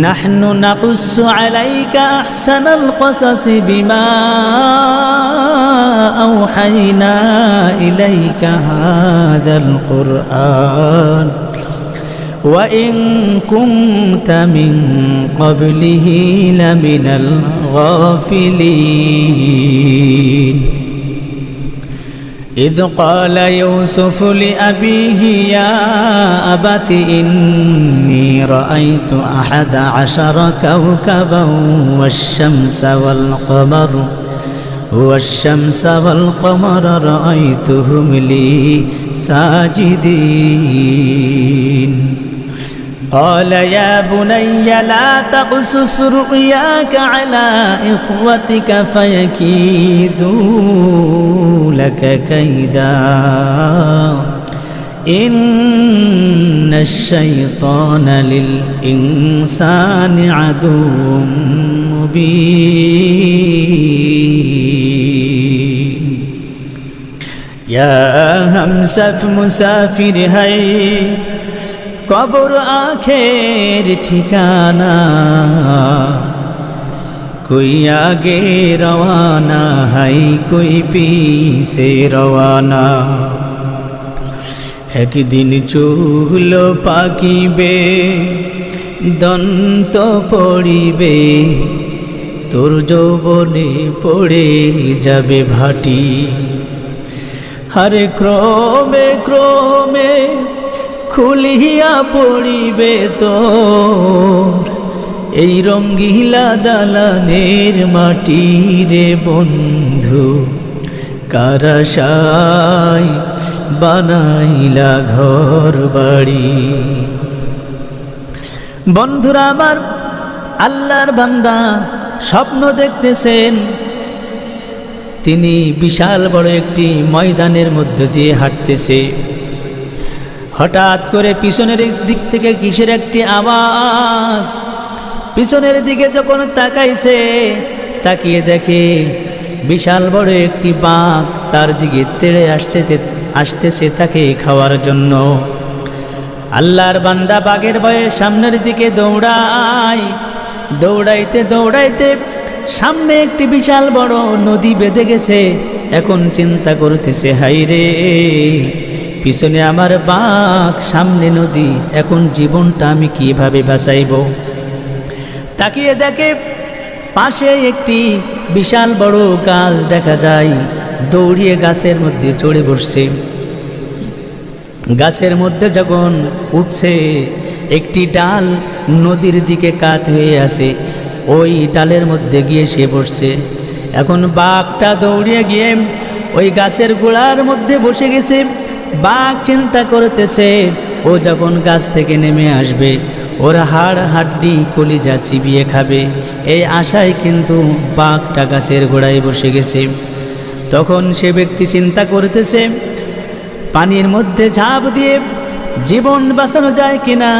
নাহনু নাকুসু আলাইকা আহসানাল কসাসি বিমা আওহাইনা ইলাইকা হাদাল কুরআন ওয়া ইন কুনতা মিন ক্বাবলিহি লামিনাল গাফিলিন إذ قال يوسف لأبيه يا أبت إني رأيت 11 كوكبا والشمس والقمر رأيتهم لي ساجدين قال يا بني لا تقصص رؤياك على إخوتك فيكيدوا لك كيدا إن الشيطان للإنسان عدو مبين يا همسف مسافر هاي কবর আখের ঠিকানা कोई आगे रवाना है कोई पीछे रवाना एक दिन चूल पाकिबे दंत पड़िबे तोर যৌবনে पड़े जाबे भाटी हर क्रोमे क्रोमे খুলিয়া পড়িবে তোর এই রঙ্গিলা দালানের মাটি রে বন্ধু কারাশাই বানাইলা ঘর বাড়ি। বন্ধুরা আমার, আল্লাহর বান্দা স্বপ্ন দেখতেছেন তিনি বিশাল বড় একটি ময়দানের মধ্য দিয়ে হাঁটতেছে। হঠাৎ করে পিছনের দিক থেকে কিসের একটি আওয়াজ, পিছনের দিকে যখন তাকাইছে তাকিয়ে দেখে বিশাল বড় একটি বাঘ তার দিকে তেড়ে আসতেছে তাকে খাওয়ার জন্য। আল্লাহর বান্দা বাঘের ভয়ে সামনের দিকে দৌড়ায়, দৌড়াইতে দৌড়াইতে সামনে একটি বিশাল বড় নদী বেঁধে গেছে। এখন চিন্তা করতেছে, হাইরে পিছনে আমার বাঘ, সামনে নদী, এখন জীবনটা আমি কিভাবে বাঁচাইব। তাকিয়ে দেখে পাশে একটি বিশাল বড় গাছ দেখা যায়, দৌড়িয়ে গাছের মধ্যে চড়ে বসছে। গাছের মধ্যে যখন উঠছে একটি ডাল নদীর দিকে কাত হয়ে আছে, ওই ডালের মধ্যে গিয়ে সে বসছে। এখন বাঘটা দৌড়িয়ে গিয়ে ওই গাছের গোড়ার মধ্যে বসে গেছে। বাঘ চিন্তা করতেছে ও যখন গাছ থেকে নেমে আসবে ওর হাড় হাড্ডি কলিজা চিবিয়ে খাবে, এই আশায় কিন্তু বাঘটা গাছের গোড়ায় বসে গেছে। তখন সে ব্যক্তি চিন্তা করতেছে পানির মধ্যে ঝাঁপ দিয়ে জীবন বাঁচানো যায় কিনা।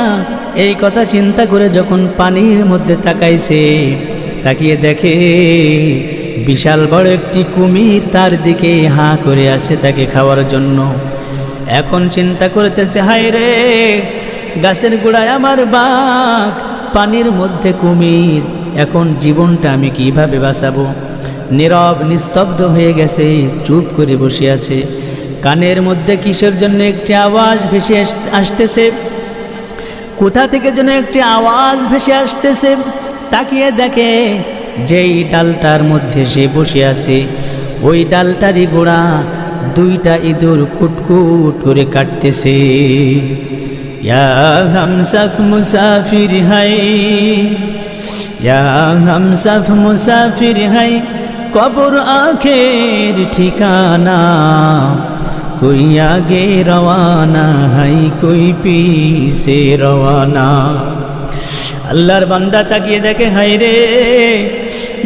এই কথা চিন্তা করে যখন পানির মধ্যে তাকাইছে, তাকিয়ে দেখে বিশাল বড় একটি কুমির তার দিকে হাঁ করে আছে তাকে খাওয়ার জন্য। এখন চিন্তা করতেছে, হায় রে গাছের গোড়ায় আমার বাঘ, পানির মধ্যে কুমির, এখন জীবনটা আমি কিভাবে বাঁচাবো। নীরব নিস্তব্ধ হয়ে গেছে, চুপ করে বসে আছে। কানের মধ্যে কিসের জন্য একটি আওয়াজ ভেসে আসতেছে, কোথা থেকে যেন একটি আওয়াজ ভেসে আসতেছে। তাকিয়ে দেখে যেই ডালটার মধ্যে সে বসে আছে ওই ডালটারই গোড়া দুইটা ইঁদুর কুটকুট করে কাটতেছে। ইয়া হামসাফ মুসাফির হাই, ইয়া হামসাফ মুসাফির হাই, কবর আখের ঠিকানা, कोई आगे रवाना है कोई पीछे रवाना। আল্লাহর বান্দা তাকিয়ে দেখে, হায় রে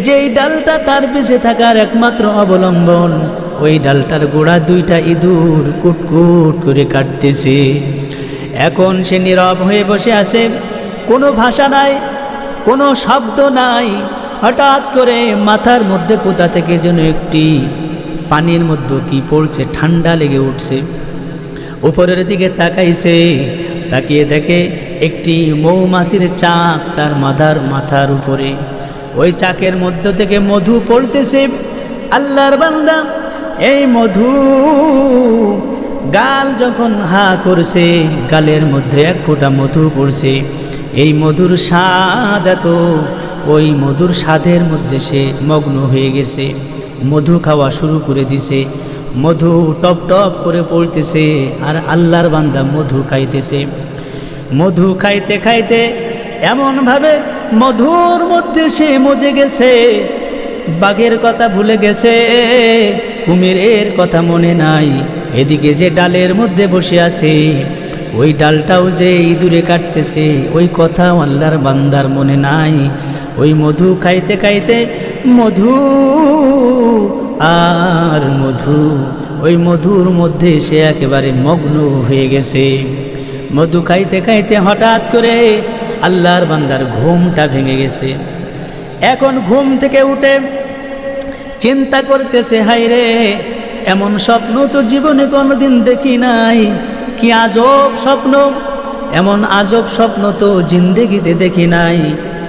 যেই ডালটা তার পিছে থাকার একমাত্র অবলম্বন, ওই ডালটার গোড়া দুইটা ইঁদুর কুটকুট করে কাটতেছে। এখন সে নীরব হয়ে বসে আছে, কোনো ভাষা নাই, কোনো শব্দ নাই। হঠাৎ করে মাথার মধ্যে কোথা থেকে যেন একটি পানির মধ্যে কি পড়ছে, ঠান্ডা লেগে উঠছে। উপরের দিকে তাকাইছে, তাকিয়ে দেখে একটি মৌমাছির চাক তার মাথার উপরে, ওই চাকের মধ্য থেকে মধু পড়তেছে। আল্লাহর বান্দা এই মধু গাল যখন হা করছে, গালের মধ্যে এক ফোঁটা মধু পড়ছে। এই মধুর স্বাদ এত, ওই মধুর স্বাদের মধ্যে সে মগ্ন হয়ে গেছে, মধু খাওয়া শুরু করে দিছে। মধু টপ টপ করে পড়তেছে আর আল্লাহর বান্দা মধু খাইতেছে। মধু খাইতে খাইতে এমনভাবে মধুর মধ্যে সে মজে গেছে, বাঘের কথা ভুলে গেছে, কুমিরের কথা মনে নাই। এদিকে যে ডালের মধ্যে বসে আছে, ওই ডালটাও যে ইঁদুরে কাটতেছে, ওই কথা আল্লাহর বান্দার মনে নাই। ওই মধু খাইতে খাইতে মধু আর মধু, ওই মধুর মধ্যে সে একেবারে মগ্ন হয়ে গেছে। মধু খাইতে খাইতে হঠাৎ করে আল্লাহর বান্দার ঘুমটা ভেঙে গেছে। এখন ঘুম থেকে উঠে চিন্তা করতেছে, হায়রে এমন স্বপ্ন তো জীবনে কোনোদিন দেখি নাই, কি আজব স্বপ্ন, এমন আজব স্বপ্ন তো জিন্দেগিতে দেখি নাই।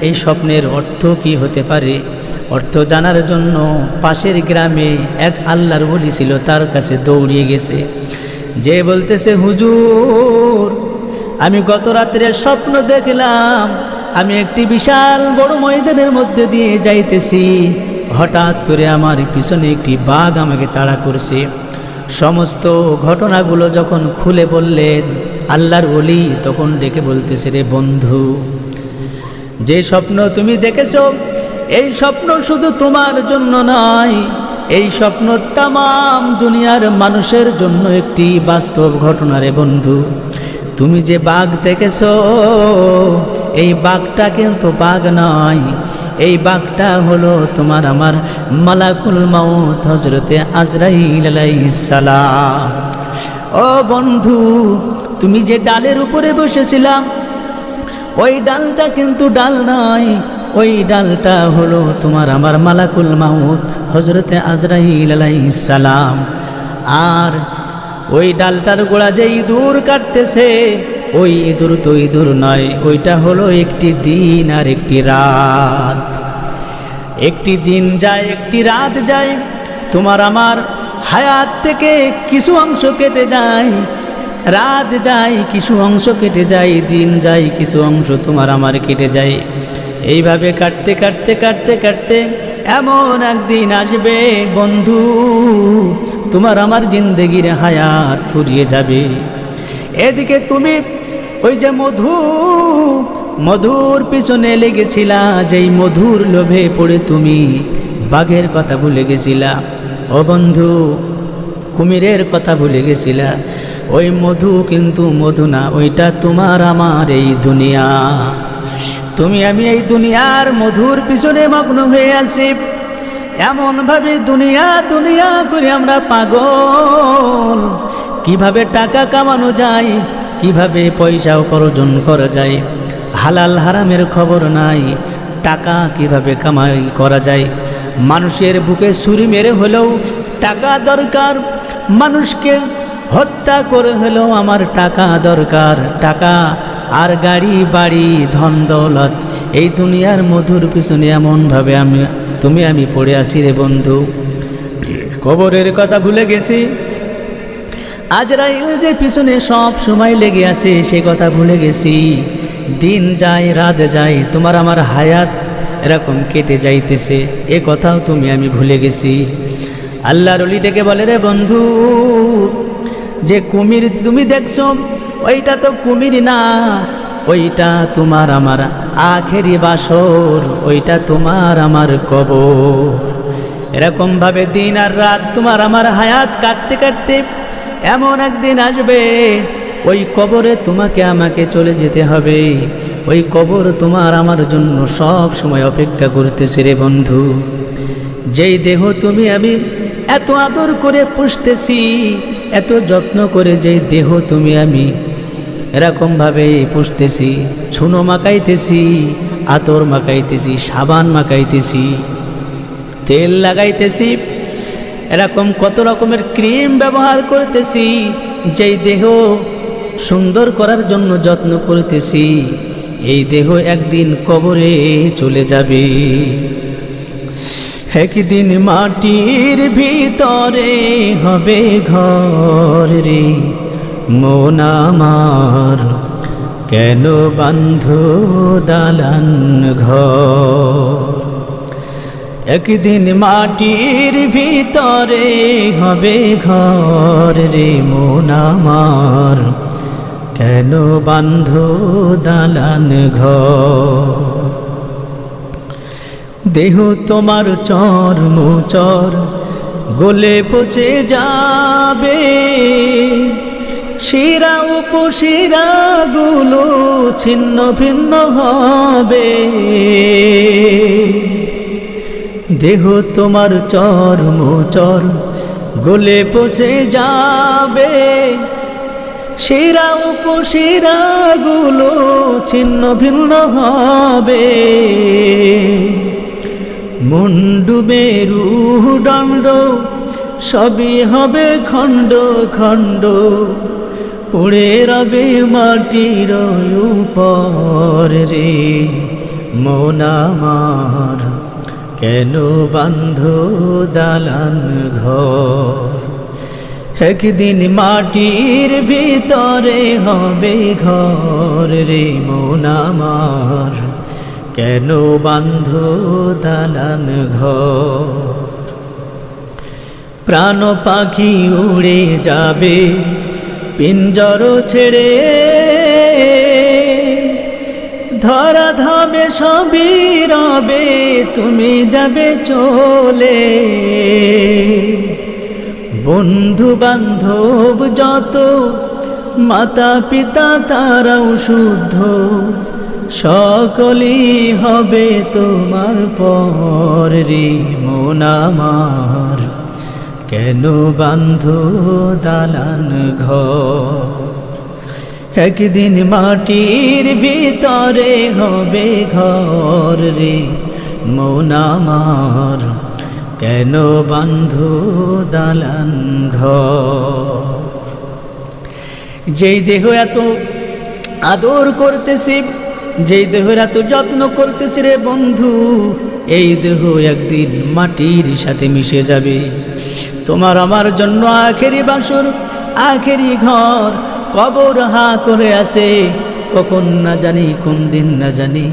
এই স্বপ্নের অর্থ কি হতে পারে? অর্থ জানার জন্য পাশের গ্রামে এক আল্লাহর ওলি ছিল, তার কাছে দৌড়িয়ে গেছে। যে বলতেছে, হুজুর আমি গত রাত্রে স্বপ্ন দেখলাম, আমি একটি বিশাল বড় ময়দানের মধ্যে দিয়ে যাইতেছি, হঠাৎ করে আমার পিছনে একটি বাঘ আমাকে তাড়া করছে। সমস্ত ঘটনাগুলো যখন খুলে বললেন আল্লাহর ওলি, তখন ডেকে বলতেছে, রে বন্ধু, যে স্বপ্ন তুমি দেখেছো এই স্বপ্ন শুধু তোমার জন্য নয়, এই স্বপ্ন তামাম দুনিয়ার মানুষের জন্য একটি বাস্তব ঘটনা। রে বন্ধু, তুমি যে বাঘ দেখেছো, এই বাঘটা কিন্তু বাঘ নয়, এই বাঘটা হলো তোমার আমার মালাকুল মাউত হযরতে আজরাইল আলাইহিস সালাম। ও বন্ধু, তুমি যে ডালের উপরে বসেছিলা, ওই ডালটা কিন্তু ডাল নয়, ওই ডালটা হলো তোমার আমার মালাকুল মাউত হযরতে আজরাইল আলাইহিস সালাম। আর ওই ডালটার গোড়া যে ইঁদুর কাটতেছে, ওই ইঁদুর তো ইঁদুর নয়, ওইটা হলো একটি দিন আর একটি রাত। একটি দিন যায়, একটি রাত যায়, তোমার আমার হায়াত থেকে কিছু অংশ কেটে যায়, রাত যায় কিছু অংশ কেটে যায়, দিন যায় কিছু অংশ তোমার আমার কেটে যায়। এইভাবে কাটতে কাটতে কাটতে কাটতে এমন একদিন আসবে বন্ধু, তোমার আমার জিন্দেগির হায়াত ফুরিয়ে যাবে। এদিকে তুমি ওই যে মধুর পিছনে লেগেছিলা, যেই মধুর লোভে পড়ে তুমি বাঘের কথা ভুলে গেছিলা। ও বন্ধু, কুমিরের কথা ভুলে গেছিলা। ওই মধু কিন্তু মধু না, ওইটা তোমার আমার এই দুনিয়া। তুমি আমি এই দুনিয়ার মধুর পিছনে মগ্ন হয়ে আছি। এমনভাবে দুনিয়া দুনিয়া করে আমরা পাগল, কিভাবে টাকা কামানো যায়, কিভাবে পয়সা উপার্জন করা যায়, হালাল হারামের খবর নাই, টাকা কিভাবে কামাই করা যায়। মানুষের বুকে ছুরি মেরে হলেও টাকা দরকার, মানুষকে হত্যা করে হলেও আমার টাকা দরকার। টাকা আর গাড়ি বাড়ি ধন দৌলত, এই দুনিয়ার মধুর পিছনে এমনভাবে তুমি আমি পড়ে আসি। রে বন্ধু, কবরের কথা ভুলে গেছি, আজরাইল যে পিছনে সব সময় লেগে আছে সে কথা ভুলে গেছি। দিন যায় রাত যায়, তোমার আমার হায়াত এরকম কেটে যাইতেছে, এ কথাও তুমি আমি ভুলে গেছি। আল্লাহর ওলি ডেকে বলে, রে বন্ধু, যে কুমির তুমি দেখছো ওইটা তো কুমির না, ওইটা তোমার আমার আখেরি বাসর, ওইটা তোমার আমার কবর। এরকমভাবে দিন আর রাত তোমার আমার হায়াত কাটতে কাটতে এমন একদিন আসবে, ওই কবরে তোমাকে আমাকে চলে যেতে হবে। ওই কবর তোমার আমার জন্য সব সময় অপেক্ষা করতেছে। রে বন্ধু, যেই দেহ তুমি আমি এত আদর করে পুষতেছি, এত যত্ন করে যেই দেহ তুমি আমি এরকমভাবে পুষতেছি, চুনো মাখাইতেছি, আতর মাখাইতেছি, সাবান মাখাইতেছি, তেল লাগাইতেছি, এরকম কত রকমের ক্রিম ব্যবহার করতেছি, যেই দেহ সুন্দর করার জন্য যত্ন করতেছি, এই দেহ একদিন কবরে চলে যাবে। একদিন মাটির ভিতরে হবে ঘর রে মন আমার, কেন বান্ধ দালান ঘর। একদিন মাটির ভিতরে হবে ঘর রে মন আমার, কেন বান্ধ দালান ঘর। দেহ তোমার চর্ম চর গলে পচে যাবে, শিরা উপশিরা গুলো ছিন্ন ভিন্ন হবে। দেহ তোমার চর্ম চর গলে পচে যাবে, শিরা উপশিরা গুলো ছিন্ন ভিন্ন হবে। মুন্ডুবে রূহ দণ্ড সবই হবে খণ্ড খণ্ড, পড়ে রবে মাটির উপর রে মন আমার, কেন বান্ধ দালান ঘর। একদিন মাটির ভিতরে হবে ঘর রে মন আমার, কেন বান্ধ দালান ঘর। প্রাণ পাখি উড়ে যাবে পিঞ্জর ছেড়ে, ধরা ধামে সবই রবে তুমি যাবে চলে। বন্ধু বান্ধব যত মাতা পিতা তারাও শুদ্ধ, সকলই হবে তোমার পর রে মন আমার, কেন বান্ধ দালান ঘর। একদিন মাটির ভিতরে হবে ঘর রে মন আমার, কেন বান্ধ দালান ঘর। যেই দেহ এত আদর করতেছি, যেই দেহের এত যত্ন করতেছি রে বন্ধু, এই দেহ একদিন মাটির সাথে মিশে যাবে। তোমার আমার জন্য আখেরি বাসর আখেরি ঘর কবর হা করে আসে, কখন না জানি কোন দিন না জানি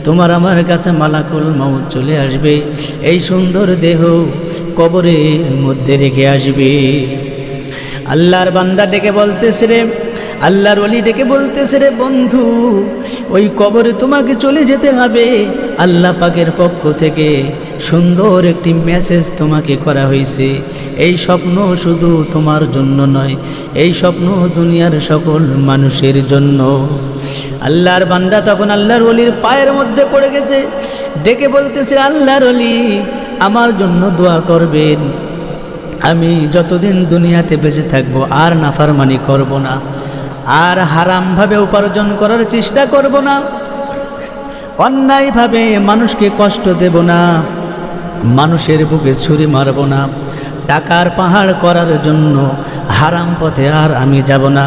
তোমার আমার কাছে মালাকুল মউত চলে আসবে, এই সুন্দর দেহ কবরের মধ্যে রেখে আসবে। আল্লাহর বান্দা ডেকে বলতেছে রে, আল্লাহর ওলি ডেকে বলতেছে রে বন্ধু, ওই কবরে তোমাকে চলে যেতে হবে। আল্লাহ পাকের পক্ষ থেকে সুন্দর একটি মেসেজ তোমাকে করা হয়েছে। এই স্বপ্ন শুধু তোমার জন্য নয়, এই স্বপ্ন দুনিয়ার সকল মানুষের জন্য। আল্লাহর বান্দা তখন আল্লাহর ওলির পায়ের মধ্যে পড়ে গেছে, ডেকে বলতেছে আল্লাহর ওলি আমার জন্য দোয়া করবেন, আমি যতদিন দুনিয়াতে বেঁচে থাকবো আর নাফরমানি করব না, আর হারামভাবে উপার্জন করার চেষ্টা করব না, অন্যায়ভাবে মানুষকে কষ্ট দেব না, মানুষের বুকে ছুরি মারব না, টাকার পাহাড় করার জন্য হারাম পথে আর আমি যাব না।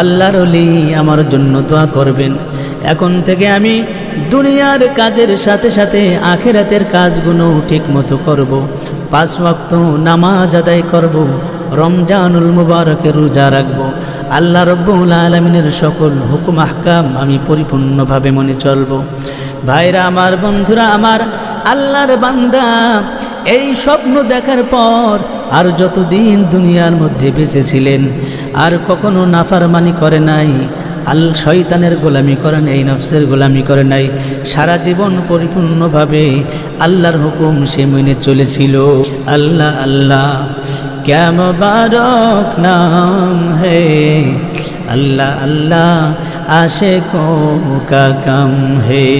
আল্লাহর ওলি আমার জন্য দোয়া করবেন, এখন থেকে আমি দুনিয়ার কাজের সাথে সাথে আখিরাতের কাজগুলো ঠিক মতো করব, 5 ওয়াক্ত নামাজ আদায় করব, রমজানুল মুবারকে রোজা রাখব, আল্লাহ রব্বুল আলামিনের সকল হুকুম আহকাম আমি পরিপূর্ণভাবে মনে চলব। ভাইরা আমার, বন্ধুরা আমার, আল্লাহর বান্দা এই স্বপ্ন দেখার পর আর যতদিন দুনিয়ার মধ্যে বেঁচে ছিলেন আর কখনো নাফরমানি করে নাই, শয়তানের গোলামি করে নাই, নফসের গোলামি করে নাই, সারা জীবন পরিপূর্ণভাবে আল্লাহর হুকুম সে মেনে চলেছিল। আল্লাহ আল্লাহ क्या मुबारक नाम है, अल्लाह अल्लाह आशिकों का कम है।